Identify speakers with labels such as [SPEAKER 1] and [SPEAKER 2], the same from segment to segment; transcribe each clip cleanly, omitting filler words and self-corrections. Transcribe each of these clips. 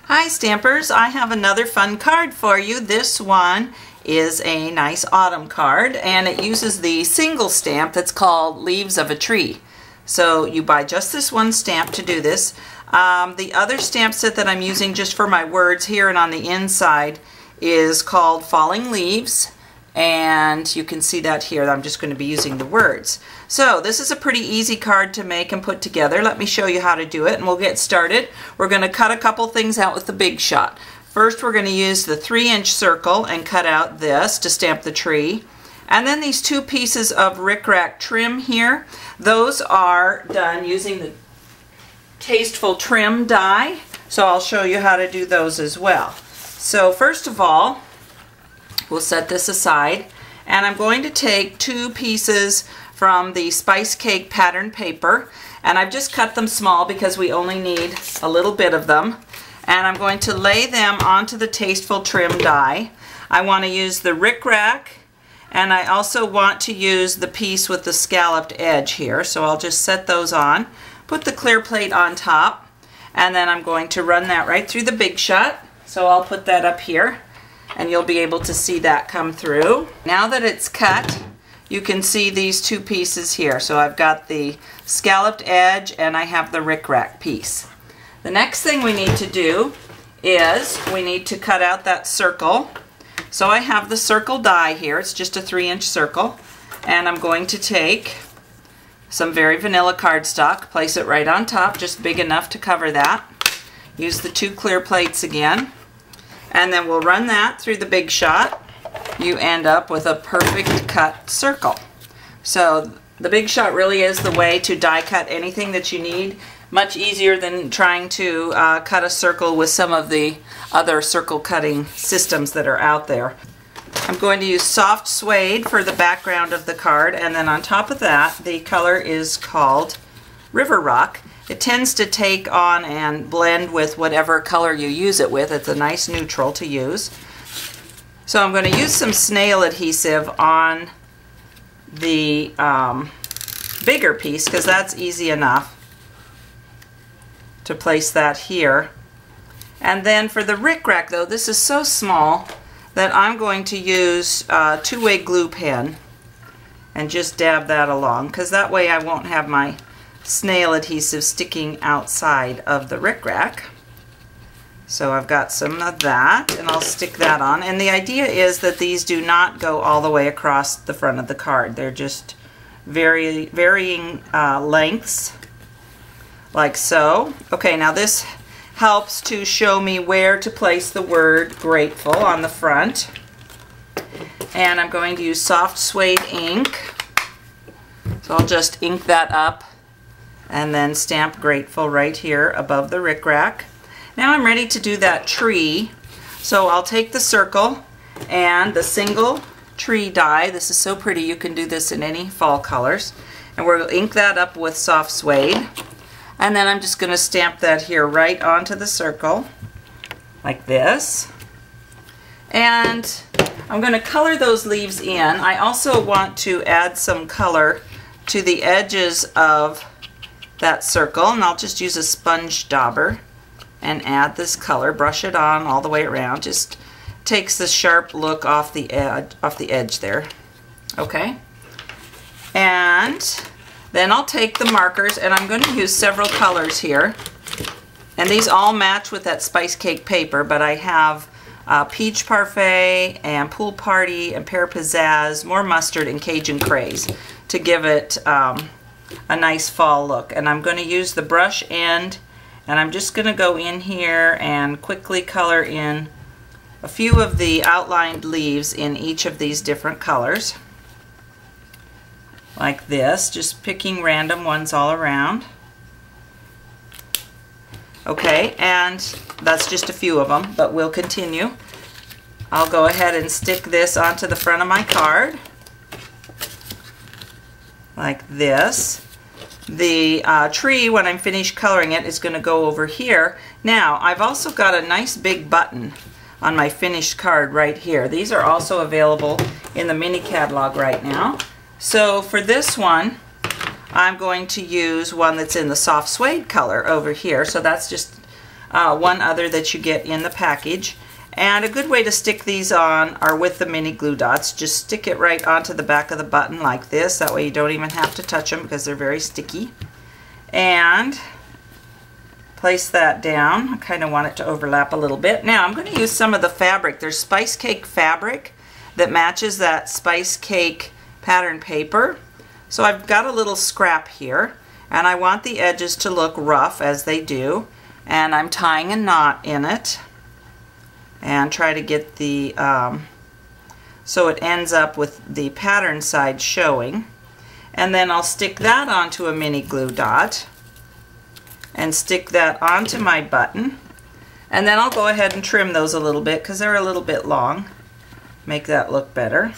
[SPEAKER 1] Hi Stampers, I have another fun card for you. This one is a nice autumn card and it uses the single stamp that's called Leaves of a Tree. So you buy just this one stamp to do this. The other stamp set that I'm using just for my words here and on the inside is called Falling Leaves. And you can see that here. I'm just going to be using the words. So this is a pretty easy card to make and put together. Let me show you how to do it and we'll get started. We're going to cut a couple things out with the Big Shot. First we're going to use the 3-inch circle and cut out this to stamp the tree. And then these two pieces of rickrack trim here, those are done using the Tasteful Trim die. So I'll show you how to do those as well. So first of all, we'll set this aside, and I'm going to take two pieces from the Spice Cake pattern paper, and I've just cut them small because we only need a little bit of them, and I'm going to lay them onto the Tasteful Trim die. I want to use the rickrack, and I also want to use the piece with the scalloped edge here, so I'll just set those on, put the clear plate on top, and then I'm going to run that right through the Big Shot. So I'll put that up here and you'll be able to see that come through. Now that it's cut, you can see these two pieces here. So I've got the scalloped edge and I have the rickrack piece. The next thing we need to do is we need to cut out that circle. So I have the circle die here. It's just a 3-inch circle, and I'm going to take some very vanilla cardstock, place it right on top, just big enough to cover that. Use the two clear plates again. And then we'll run that through the Big Shot. You end up with a perfect cut circle. So the Big Shot really is the way to die cut anything that you need. Much easier than trying to cut a circle with some of the other circle cutting systems that are out there. I'm going to use soft suede for the background of the card, and then on top of that the color is called River Rock. It tends to take on and blend with whatever color you use it with. It's a nice neutral to use. So I'm going to use some snail adhesive on the bigger piece because that's easy enough to place that here. And then for the rickrack though, this is so small that I'm going to use a two-way glue pen and just dab that along, because that way I won't have my snail adhesive sticking outside of the rickrack. So I've got some of that and I'll stick that on, and the idea is that these do not go all the way across the front of the card. They're just varying lengths like so. Okay, now this helps to show me where to place the word grateful on the front, and I'm going to use soft suede ink. So I'll just ink that up and then stamp grateful right here above the rickrack. Now I'm ready to do that tree. So I'll take the circle and the single tree die. This is so pretty, you can do this in any fall colors. And we'll ink that up with soft suede. And then I'm just going to stamp that here right onto the circle like this. And I'm going to color those leaves in. I also want to add some color to the edges of that circle, and I'll just use a sponge dauber and add this color, brush it on all the way around. Just takes the sharp look off the edge there. Okay, and then I'll take the markers, and I'm going to use several colors here, and these all match with that Spice Cake paper, but I have Peach Parfait and Pool Party and Pear Pizzazz, more mustard, and Cajun Craze to give it a nice fall look. And I'm going to use the brush end, and I'm just going to go in here and quickly color in a few of the outlined leaves in each of these different colors like this, just picking random ones all around. Okay, and that's just a few of them, but we'll continue. I'll go ahead and stick this onto the front of my card like this. The tree, when I'm finished coloring it, is going to go over here. Now, I've also got a nice big button on my finished card right here. These are also available in the mini catalog right now. So for this one, I'm going to use one that's in the soft suede color over here. So that's just one other that you get in the package. And a good way to stick these on are with the mini glue dots. Just stick it right onto the back of the button like this. That way you don't even have to touch them because they're very sticky. And place that down. I kind of want it to overlap a little bit. Now I'm going to use some of the fabric. There's Spice Cake fabric that matches that Spice Cake pattern paper. So I've got a little scrap here, and I want the edges to look rough as they do. And I'm tying a knot in it and try to get the so it ends up with the pattern side showing. And then I'll stick that onto a mini glue dot and stick that onto my button. And then I'll go ahead and trim those a little bit because they're a little bit long. Make that look better.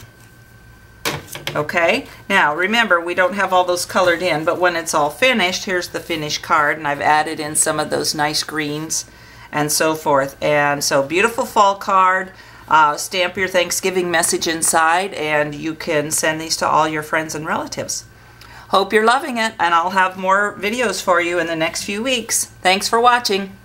[SPEAKER 1] Okay, now remember we don't have all those colored in, but when it's all finished, here's the finished card, and I've added in some of those nice greens and so forth. And so beautiful fall card. Stamp your Thanksgiving message inside, and you can send these to all your friends and relatives. Hope you're loving it, and I'll have more videos for you in the next few weeks. Thanks for watching.